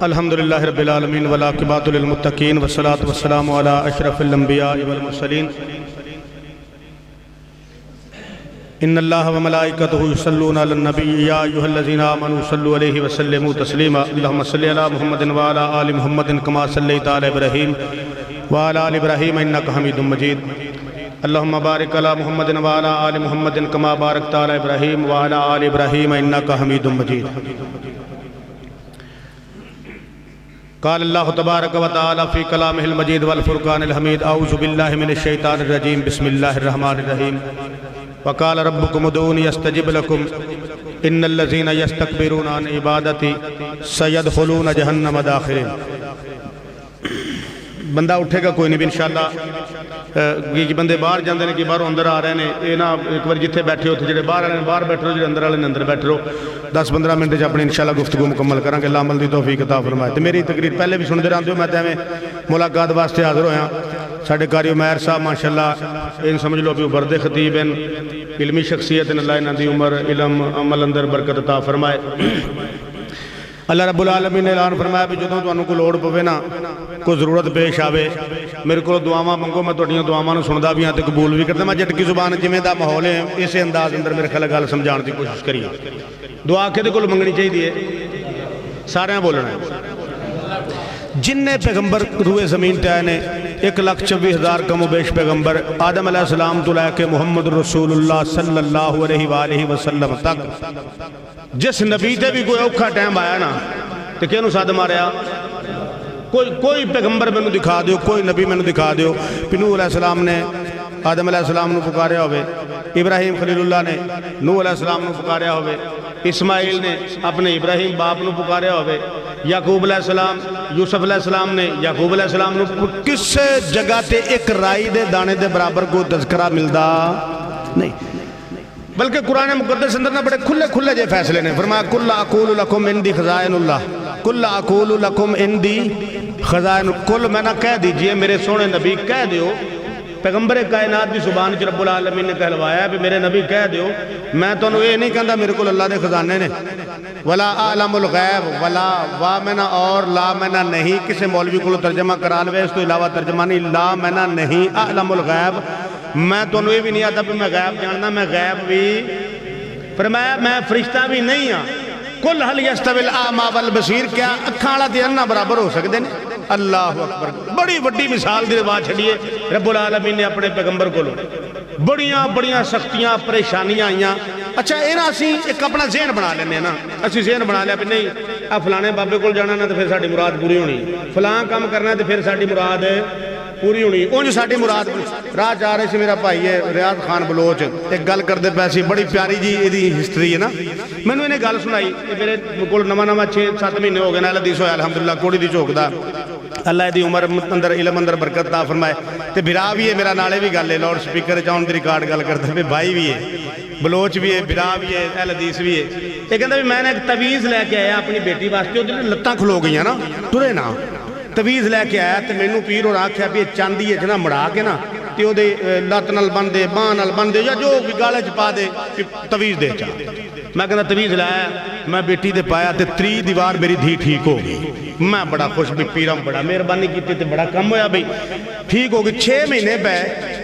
الحمدللہ رب العالمین والعاقبۃ للمتقین والصلاۃ والسلام علی اشرف الانبیاء والمرسلین ان اللہ وملائکتہ یصلون علی النبی یا ایھا الذین آمنوا صلوا علیہ وسلموا تسلیما اللہم صل علی محمد وعلی آل محمد کما صلیت علی ابراہیم وعلی آل ابراہیم انک حمید مجید اللہم بارک علی محمد وعلی آل محمد کما بارکت علی ابراہیم وعلی آل ابراہیم انک حمید مجید قال اللہ تبارک و تعالی فی کلامہ المجید والفرقان الحمید اعوذ باللہ من الشیطان الرجیم بسم اللہ الرحمن الرحیم وقال ربکم ادعونی استجب لکم ان الذین یستکبرون عن عبادتی سیدخلون جہنم داخرین۔ بندہ اٹھے گا کوئی نہیں بھی انشاءاللہ کہ بندے باہر جاندے نے کہ باہر اندر آ رہے ہیں اے نا ایک بار جتھے بیٹھے ہوتے جڑے باہر والے باہر بیٹھ رہو جڑے اندر والے اندر بیٹھ رہو 10-15 منٹ اپنی انشاءاللہ گفتگو مکمل کریں گے اللہ عمل دی توفیق عطا فرمائے۔ تو میری تقریر پہلے بھی سندے رہندے ہو میں تے ملاقات واسطے حاضر ہویا ساڈے قاری عمیر صاحب ماشاءاللہ ان سمجھ لو بھی ابھردے خطیب ہیں علمی شخصیت اللہ انہاں دی عمر علم عمل اندر برکت عطا فرمائے۔ اللہ رب العالمین نے اعلان فرمایا بھی جدوں تانوں کوئی لوڑ پوے نا کوئی ضرورت پیش آوے میرے کو دعاواں منگو میں تہاڈیاں دعاواں نوں سندا بھی ہاں تے قبول بھی کردا میں جٹکی زبان جویں دا ماحول ہے اسی انداز اندر میرے خیال گل سمجھان دی کوشش کریے۔ دعا کدے کول منگنی چاہیے سارے بولنا ہے جن پیغمبر روئے زمین تے آئے نے 1,24,000 کم و بیش پیغمبر آدم علیہ السلام تو لے کے محمد رسول اللہ صلی اللہ علیہ وآلہ وسلم تک جس نبی تے بھی کوئی اوکھا ٹائم آیا نا تے کینوں ساتھ ماریا کوئی پیغمبر میں نے دکھا دیو کوئی نبی میں نے دکھا دیو پھر نوح علیہ السلام نے آدم علیہ السلام نے پکاریا ہوئے ابراہیم خلیل اللہ نے نوح علیہ السلام نے پکاریا ہوئے اسماعیل نے اپنے ابراہیم باپ نے پکاریا ہوئے یعقوب علیہ السلام یوسف علیہ السلام نے یعقوب علیہ السلام نے کس جگہ تے ایک رائی دے دانے دے برابر کو تذکرہ ملدا نہیں بلکہ قرآن مقدس اندر نہ بڑے کھلے جے فیصلے نے فرمایا کل اقول لکم اندی خزائن اللہ کل اقول لکم اندی خزائن کل میں نہ کہہ دیجئے میرے سونے نبی کہہ دیو پیغمبر کائنات دی زبان چ رب العالمین نے کہلوایا ہے میرے نبی کہہ دیو میں تانوں اے نہیں کہندا میرے کول اللہ دے خزانے نے ولا اعلم الغیب ولا وا میں نہ اور لا میں نہ نہیں کسے مولوی کو ترجمہ کرا لوے اس تو علاوہ ترجمہ نہیں لا میں نہ نہیں اعلم الغیب میں تانوں یہ بھی نہیں آتا کہ میں غیب جاننا میں غیب بھی فرمایا میں فرشتہ بھی نہیں ہاں کل حل یستوی الاعمی والبصیر کیا اکھاں والا تے انا برابر ہو سکدے نے اللہ اکبر بڑی وڈی مثال دی بات چھڑیے رب العالمین نے اپنے پیغمبر کو بڑیاں سختیاں پریشانیاں آئیاں اچھا اینا اسی ایک اپنا ذہن بنا لینے نا اسی ذہن بنا لیا بھی نہیں اب فلانے بابے کو جانا نا تو پھر ساڑی مراد پوری ہونی فلان کام کرنا ہے تو پھر ساڑی مراد پوری ہونی اونج ساڑی مراد راہ جا رہے سے میرا بھائی ہے ریاض خان بلوچ ایک گل کر دے پیسی بڑی پیاری جی ایدی ہسٹری ہے نا میں نے انہیں گل سنائی میرے کو نما 6-7 مہینے ہو گئے نا حدیث ہویا الحمدللہ کوڑی دی چوک دا اللہ دی عمر اندر علم اندر برکت عطا فرمائے تے بھرا بھی ہے میرا نالے بھی گل ہے لاؤڈ سپیکر چاہن دی ریکارڈ گل کرتا ہے بھائی بھی ہے بلوچ بھی ہے بھرا بھی ہے اہل حدیث بھی ہے یہ کہتا بھی میں نے ایک تویز لے کے آیا اپنی بیٹی واسطے وہ لتاں کھلو گئی ہیں نا ٹرے نا تویز لے کے آیا تے مینوں پیر اور آکھیا بھی چاندی ہے جنا مڑا کے نا تے او دے لت نال بن دے باں نال بن دے یا جو بھی گالے چ پا دے تویز دے چا میں کہتا تویز لایا میں بیٹی دے پایا تے 3 دیوار میری دھی ٹھیک ہو گئی میں بڑا خوش بھی پیرم بڑا مہربانی کیتی تے بڑا کم ہویا بھئی ٹھیک ہو گئی 6 مہینے پہ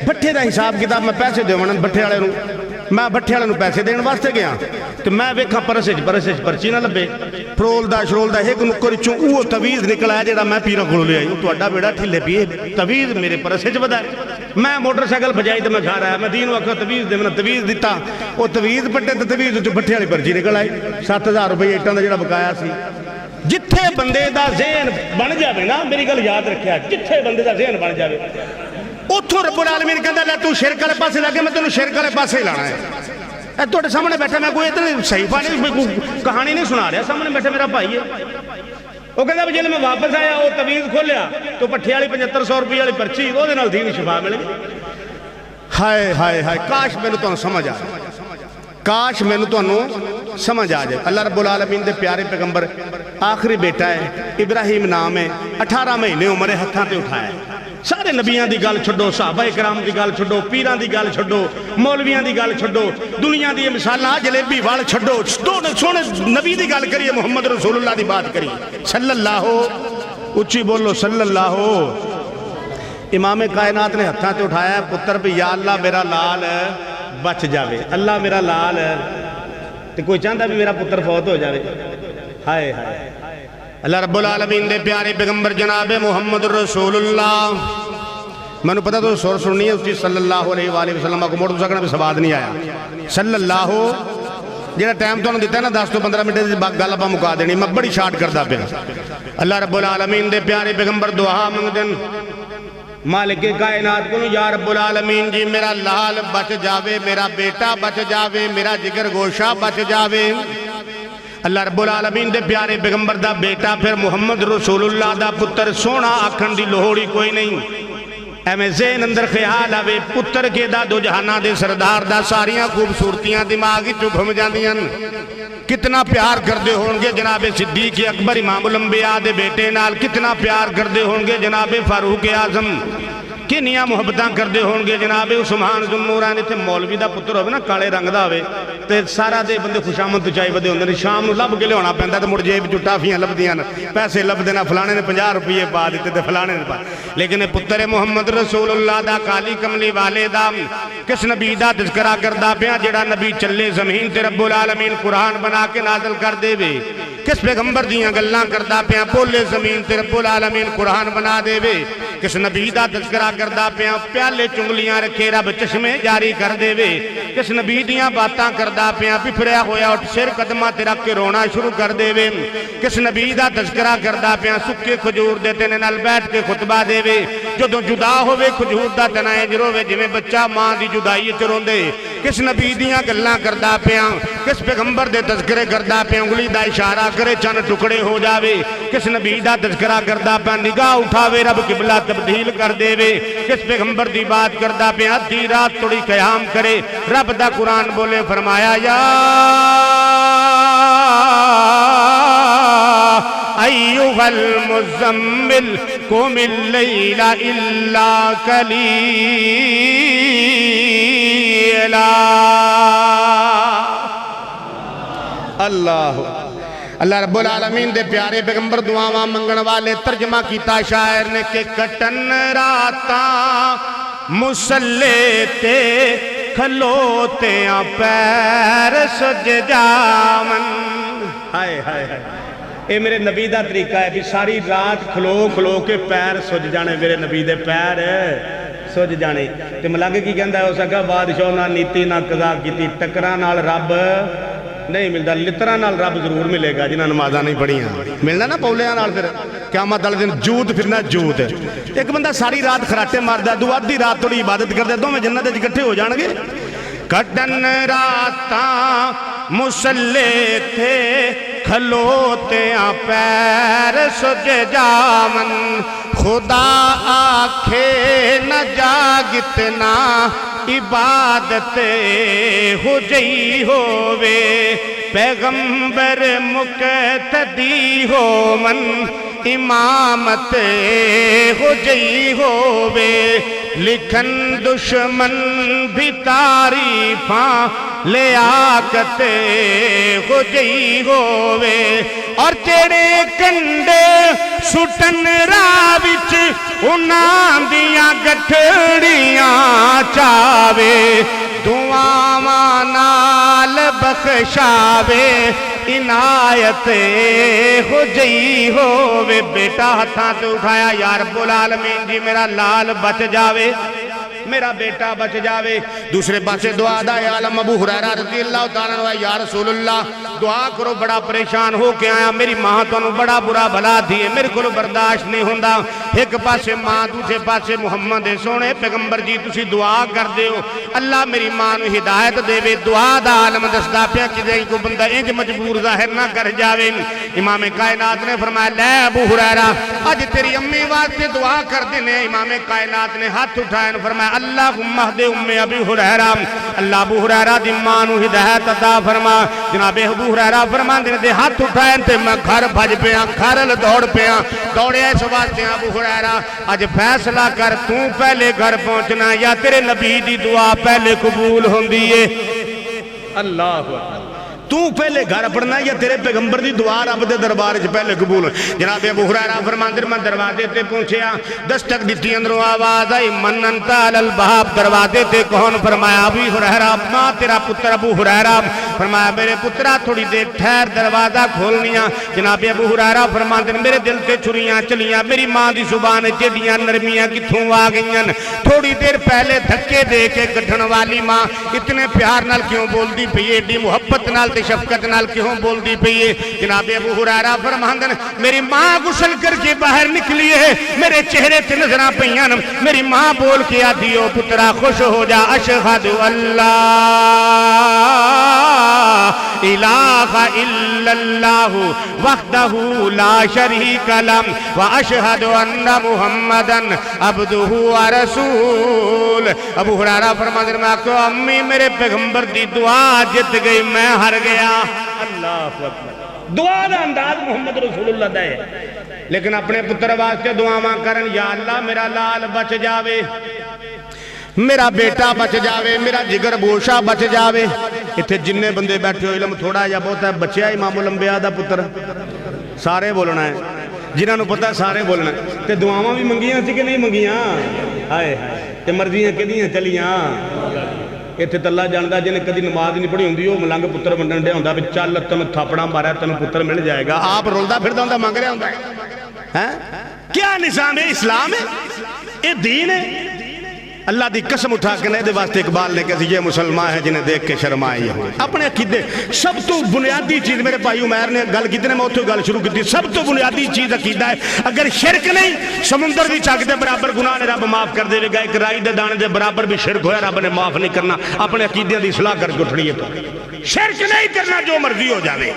بٹھے دا حساب کتاب میں پیسے دیونا بٹھے والے نوں میں بٹھے والے نوں پیسے دین واسطے گیا تو میں ویکھا پرسے پرچی نہ لبے پرول دا شرول دا ایک نکر چوں وہ تویز نکل آیا جڑا میں پیراں کولوں لے آئی تہاڈا بیڑا ٹھلے پیے تویز میرے پرسے چ ودا میں موٹر سائیکل بجائی تے میں گھر آیا میں دین وقت تویز دے میں تویز دتا وہ تویز پٹے تے تویز وچ بٹھے والی پرچی نکل آئی 7,000 روپے اٹاں دا جڑا بقایا سی جتھے بندے دا ذہن بن جاوے نا میری گل یاد رکھیا جتھے بندے دا ذہن بن جاوے اتھوں رب العالمین کہندا لے تو شرک والے پاسے لگے میں تینوں شرک والے پاسے ہی لانا ہے اے تہاڈے سامنے بیٹھا میں کوئی اتنی صحیفہ نہیں کہانی نہیں سنا رہا سامنے بیٹھا میرا بھائی ہے وہ کہندا بھی جے میں واپس آیا وہ تویز کھولیا تو پٹھے والی 7500 روپے والی پرچی وہ دے نال دین شفا مل گئی ہائے ہائے ہائے کاش مینوں تانوں سمجھ آ کاش مینوں تانوں سمجھ آ جائے اللہ رب العالمین دے پیارے پیغمبر آخری بیٹا ہے ابراہیم نام ہے 18 مہینے عمر ہتھاں تے اٹھایا سارے نبیاں دی گل چھڈو، صحابہ کرام دی گل چھڈو، پیراں دی گل چھڈو، مولویاں دی گل چھڈو، دنیا دی مثالاں جلیبی وال چھڈو، سونے نبی دی گل کریے، محمد رسول اللہ دی بات کریے صلی اللہ، اچھی بولو صلی اللہ۔ امام کائنات نے ہتھاں تے اٹھایا پتر بھی، یا اللہ میرا لال بچ جاوے، اللہ میرا لال، تے کوئی چاہتا بھی میرا پتر فوت ہو جاوے، ہائے ہائے۔ اللہ رب العالمین دے پیارے پیغمبر جناب محمد رسول اللہ، میں نے پتا تو سور سننی ہے اس چیز صلی اللہ علیہ وآلہ وسلم کو موڑ تو سکنا بھی سواد نہیں آیا، صلی اللہ، جیڑا ٹائم تو انہوں دیتا ہے نا 10 تو 15 منٹ سے گل اپا مکا دینی، میں بڑی شارٹ کردا پیا۔ اللہ رب العالمین دے پیارے پیغمبر دعا منگ دن مالک کائنات کو، یا رب العالمین جی میرا لال بچ جاوے، میرا بیٹا بچ جاوے، میرا جگر گوشہ بچ جاوے۔ اللہ رب العالمین دے پیارے پیغمبر دا بیٹا پھر محمد رسول اللہ دا پتر سونا آکھن دی لوڑی کوئی نہیں، ایمیں ذہن اندر خیال آوے پتر کے دا دو جہانہ دے سردار دا ساریاں خوبصورتیاں دماغی چو گھم جاندیاں، کتنا پیار کردے ہونگے جناب صدیق اکبر امام الانبیاء دے بیٹے نال، کتنا پیار کردے ہونگے جناب فاروق اعظم، کنیاں محبتاں کردے ہونگے جناب عثمان ذو النورین۔ تے مولوی دا پتر ہوئے نا کالے رنگ دا ہوئے تے سارا دے بندے خوشامد چاہی بدے ہوندے نے، شام نو لب کے لے ہونا پہندا تے مڑ جیب چ ٹافیاں لب دیاں، پیسے لب دینا، فلانے نے 50 روپیے پا دیتے تے فلانے نے پا، لیکن پتر محمد رسول اللہ دا کالی کملی والے دا کس نبی دا تذکرہ کردہ پیا جڑا نبی چلے زمین تے رب العالمین قرآن بنا کے نازل کر دے وے، کس پیغمبر دیاں گلاں کردہ پیا بولے زمین تے رب العالمین قرآن بنا دے وے، کس نبی دا تذکرہ کردہ پیا پیالے چنگلیاں رکھے رب چشمے جاری کر دے وے، کس نبی دیاں باتاں کردہ پیا پپھریا ہویا اٹھ سر قدمہ تے رکھ کے رونا شروع کر دے وے، کس نبی دا تذکرہ کردہ پیا سکے کھجور دیتے نے نال بیٹھ کے خطبہ دے وے، جدوں جدا ہوئے کھجور دا تنائے جروے جویں بچہ ماں دی جدائی چرون دے، کس نبی دیاں گلاں کردہ پیا، کس پیغمبر دے تذکرے کردہ پیا انگلی دا اشارہ کرے چند ٹکڑے ہو جاوے، کس نبی دا تذکرہ کردہ پیا نگاہ اٹھاوے رب قبلہ تبدیل کر دے وے، کس پیغمبر دی بات کردہ پیا ادھی رات توڑی قیام کرے، رب دا قرآن بولے فرمایا یا ایوہ المزمل قم اللیل الا قلیلا۔ اللہ رب العالمین دے پیارے پیغمبر دعاواں منگن والے ترجمہ کیتا شاعر نے کہ کٹن راتاں مسلے تے کھلوتے پیر سج جامن، ہائے ہائے ہائے، اے میرے نبی دا طریقہ ہے بھی ساری رات کھلو کھلو کے پیر سج جانے، میرے نبی دے پیر سج جانے۔ تے ملنگ کی کہندا ہے ہو سکا بادشاہ نہ نیتی نہ قضا کیتی، ٹکراں نال رب نہیں ملتا، لتراں نال رب ضرور ملے گا جنہاں نمازاں نہیں پڑھیاں، ملنا نا پولیاں نال پھر قیامت والے دن جود پھرنا جود۔ ایک بندہ ساری رات خراٹے ماردا، دو آدھی رات تھوڑی عبادت کردا، دونوں جنت وچ اکٹھے ہو جان گے۔ کٹن راتاں مسلے تھے کھلوتے پیر سج جامن، خدا آکھے نہ جاگتنا عبادت ہو جئی ہووے، پیغمبر مقتدی ہو من امامت ہو جئی ہووے، لکھن دشمن بھی تعریفاں لیاقت ہو جئی ہووے، اور جڑے کنڈے سٹن راہ وچ انہاں دیاں گٹھڑیاں چاوے، دعاواں نال بخشاوے، عنایت ہو جئی ہووے۔ بیٹا ہتھاں تے اٹھایا یا رب العالمین جی میرا لال بچ جاوے، میرا بیٹا بچ جاوے۔ دوسرے پاسے دعا دا عالم ابو ہریرہ رضی اللہ تعالیٰ عنہ، یا رسول اللہ دعا کرو، بڑا پریشان ہو کے آیا، میری ماں تو بڑا برا بھلا دیئے، میرے کو برداشت نہیں ہوندہ۔ ایک پاسے ماں، دوسرے پاسے محمد سونے پیغمبر جی تسی دعا کر دے ہو اللہ میری ماں نو ہدایت دے وے۔ دعا دا عالم دستا پیا کہ جائیں کو بندہ انج مجبور ظاہر نہ کر جاوے۔ امام کائنات نے فرمایا لے ابو ہریرہ اج تیری امی واسطے دعا کر دینے۔ امام کائنات نے ہاتھ اٹھائے فرمایا اللہم اہد ام ابی ہریرہ اللہ ابو ہریرہ دی ماں نو ہدایت عطا فرما جناب ابو ہریرہ فرماندے نے ہاتھ اٹھائے تے میں گھر بھج پیاں گھر دوڑ پیاں دوڑے اس واسطے ابو ہریرہ اج فیصلہ کر تو پہلے گھر پہنچنا یا تیرے نبی دی دعا پہلے قبول ہوندی ہے اللہ اکبر تو پہلے گھر پڑھنا یا تیرے پیغمبر دی دعا رب دے دربار وچ پہلے قبول جناب ابو ہریرہ فرماندے میں دروازے تے پہنچیا دستک دتی اندروں آواز آئی من انت علی الباب دروازے تے کون فرمایا ابو ہریرہ ماں تیرا پتر ابو ہریرہ فرمایا میرے پترا تھوڑی دیر ٹھہر دروازہ کھولنیاں جناب ابو ہریرہ فرماندے میرے دل تے چھریاں چلیاں میری ماں دی زبان جڑیاں نرمیاں کتھوں آ گئیاں تھوڑی دیر پہلے دھکے دے کے کڈھن والی ماں اتنے پیار نال کیوں بولدی پئی ایڈی محبت نال شفقت نال کیوں بول دی پئی جناب ابو ہریرہ فرماندے میری ماں غسل کر کے باہر نکلی ہے میرے چہرے تے نظراں پئیاں میری ماں بول کے آدھی او پترا خوش ہو جا اشہد اللہ الہ الا اللہ وحدہ لا شریک لہ واشہد ان محمدا عبدہ ورسول ابو ہریرہ فرماندے میں کہ امی میرے پیغمبر دی دعا جت گئی میں ہار گیا اللہ اکبر دعا دا انداز محمد رسول اللہ دا ہے لیکن اپنے پتر واسطے دعاواں کرن یا اللہ میرا لال بچ جاوے میرا بیٹا بچ جاوے میرا جگر گوشہ بچ جاوے اتھے جننے بندے بیٹھے ہو علم تھوڑا یا بہت ہے بچیا امام الانبیاء دا پتر سارے بولنا ہے جنہاں نو پتہ سارے بولنا ہے تے دعاواں بھی منگیاں سی کہ نہیں منگیاں ہائے تے مرضیاں کدیاں چلیاں اتنے تلا جاندہ جنہیں کدی نماز نہیں پڑھی ہوندی وہ ملنگ پتر منڈن دے ہوندہ بھی چل تن تھاپڑا مارا تن پتر مل جائے گا آپ رولدہ پھر ہوندہ مانگ رہا ہوندہ ہے کیا نظام ہے اسلام ہے یہ دین ہے اللہ دی قسم اٹھا کے نہیں دے واسطے اقبال نے کہا یہ مسلمان ہے جنہیں دیکھ کے شرمائی ہے اپنے عقیدے سب تو بنیادی چیز میرے بھائی عمیر نے گل کتنے میں اتھو گل شروع کی تھی سب تو بنیادی چیز عقیدہ ہے اگر شرک نہیں سمندر دی چاک دے برابر گناہ نے رب معاف کر دے گا ایک رائی دے دانے دے برابر بھی شرک ہویا رب نے معاف نہیں کرنا اپنے عقیدے دی اصلاح کر کے اٹھڑی ہے تو شرک نہیں کرنا جو مرضی ہو جاوے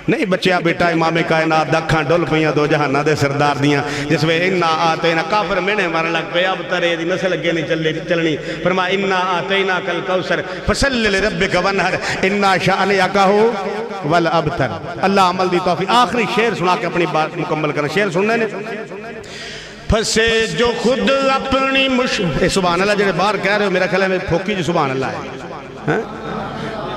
نہیں بچیا بیٹا امام کائنات دکھاں ڈول پئیاں دو جہانہ دے سردار دیاں جس میں انا آتینا کافر مینے مارن لگ پہ اب ترے دی نسل اگے نہیں چلنی فرما انا آتینا کل کوثر فصل لربک ونہر انا شأنک ہو والابتر اللہ عمل دی توفیق آخری شعر سنا کے اپنی بات مکمل کرنا شعر سننے نے پھسے جو خود اپنی سبحان اللہ جنہیں باہر کہہ رہے ہو میرا خیال ہے پھوکی جو سبحان اللہ ہے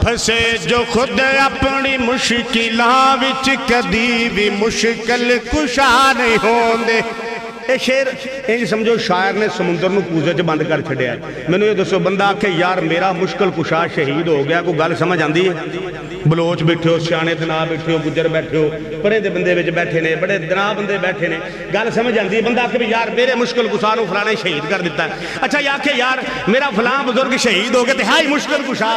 پھسے جو خود اپنی مشکلات وچ کدی بھی مشکل کشا نہیں ہوندے اے شعر انج سمجھو شاعر نے سمندر نو کوزے چ بند کر چھڈیا ہے مینوں یہ دسو بندہ آکھے یار میرا مشکل کشا شہید ہو گیا کوئی گل سمجھ آندی ہے بلوچ بیٹھے ہو سیانے دنا بیٹھے ہو گجر بیٹھے ہو پرے دے بندے وچ بیٹھے نے بڑے دنا بندے بیٹھے نے گل سمجھ آندی ہے بندہ آکھے بھی یار میرے مشکل کشا نو فلاں نے شہید کر دیتا ہے اچھا یہ آکھے یار میرا فلاں بزرگ شہید ہو گیا تے ہائی مشکل کشا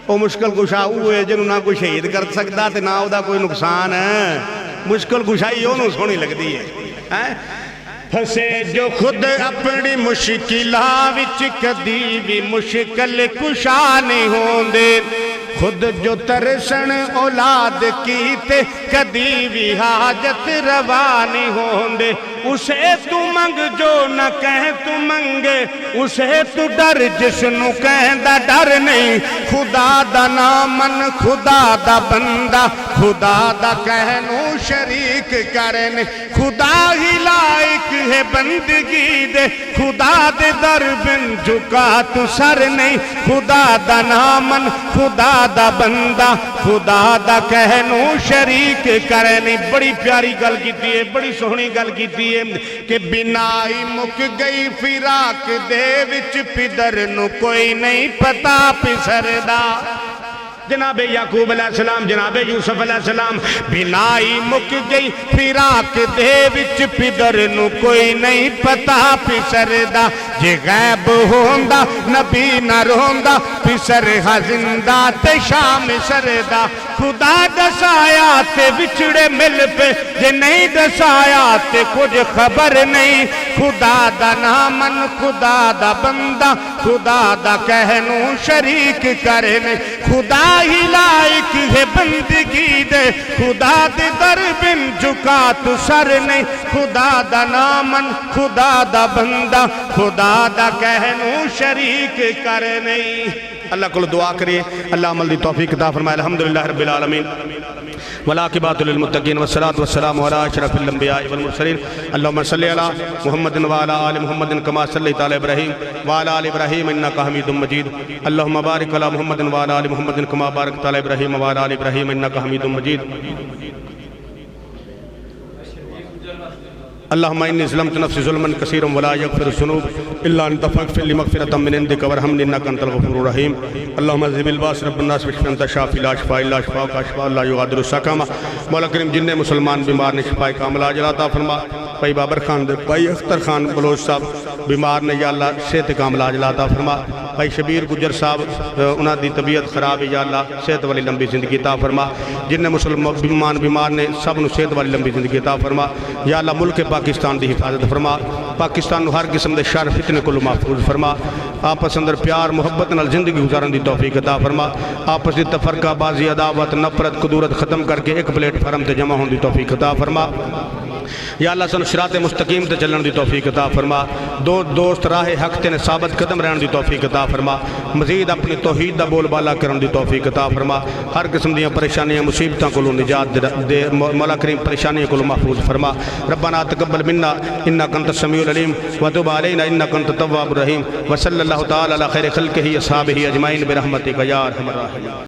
وہ مشکل کشا ہوئے جنہوں نہ کوئی شہید کر سکتا تے نہ او دا کوئی نقصان ہے مشکل کشائی انہوں سونی لگ دی ہے پھسے جو خود اپنی مشکلات وچ کدی بھی مشکل کشا نہیں ہوندے خود جو ترسن اولاد کیتے کدی بھی حاجت روا نہیں ہوندے اسے تو منگ جو نہ کہیں تو منگے اسے تو ڈر جس نو کہیں دا ڈر نہیں خدا دا نامن خدا دا بندہ خدا دا کہنو شریک کرن خدا ہی لائق ہے بندگی دے خدا دے در بن جھکا تو سر نہیں خدا دا نامن خدا دا بندہ خدا دا کہنو شریک کرن بڑی پیاری گل کیتی ہے بڑی سہنی گل کیتی ہے کہ بنائی مک گئی فراق دے وچ پدر نو کوئی نہیں پتا پسر دا جناب یعقوب علیہ السلام جناب یوسف علیہ السلام بنائی مک گئی فراق دے وچ پدر نو کوئی نہیں پتا پسر دا جے غیب ہوندا نبی نہ روندا پسر ہا زندہ تے شام سر دا خدا دسایا تے وچڑے مل پہ جے نہیں دسایا تے کچھ خبر نہیں خدا دا نامن خدا دا بندہ خدا دا کہنو شریک کرنے خدا ہی لائق ہے بندگی دے خدا دے در بن جھکا تو سر نہیں خدا دا نامن خدا دا بندہ خدا دا کہنو شریک کرنے اللہ کو دعا کریے اللہ عمل دی توفیق عطا فرمائے الحمدللہ رب العالمین والعاقبۃ للمتقین والصلاۃ والسلام علی اشرف الانبیاء والمرسلین اللہم صلی علی محمد وعلی آل محمد کما صلیت علی ابراہیم وعلی آل ابراہیم انک حمید مجید اللہم بارک علی محمد وعلی آل محمد کما بارکت علی ابراہیم وعلی آل ابراہیم انک حمید مجید اللہم انی ظلمت نفسی ظلما کثیرا ولا یغفر الذنوب الا انت فاغفر لی مغفرۃ من عندک وارحمنی انک انت الغفور الرحیم اللہم اذهب الباس رب الناس واشف انت الشافی لا شفاء الا شفاءک شفاء لا یغادر سقما مولا کریم جن مسلمان بیمار نے شفا کاملہ عاجلہ عطا فرما بھائی بابر خان دے بھائی اختر خان بلوچ صاحب بیمار نے یا اللہ صحت کاملہ عاجلہ عطا فرما بھائی شبیر گجر صاحب انہاں دی طبیعت خراب ہے یا اللہ صحت والی لمبی زندگی عطا فرما جن مسلمان بیمار نے سب نو صحت والی لمبی زندگی عطا فرما یا اللہ ملک پاکستان دی حفاظت فرما پاکستان نو ہر قسم دے شر فتنے کو محفوظ فرما آپس اندر پیار محبت نال زندگی گزارن دی توفیق عطا فرما آپس دی تفرقہ بازی عداوت نفرت قدورت ختم کر کے ایک پلیٹ فارم تے جمع ہون دی توفیق عطا فرما یا اللہ سن صراط مستقیم تے چلن دی توفیق عطا فرما دوست راہ حق تے ثابت قدم رہن دی توفیق عطا فرما مزید اپنی توحید دا بول بالا کرن دی توفیق عطا فرما ہر قسم دیاں پریشانیاں مصیبتاں کولوں نجات دے مولا کریم پریشانیاں کولوں محفوظ فرما ربنا تقبل منا انک انت السمیع العلیم وتب علینا انک انت التواب الرحیم وصلی اللہ تعالی علی خیر خلقہ اصحابہ اجمعین برحمتک یا ارحم الراحمین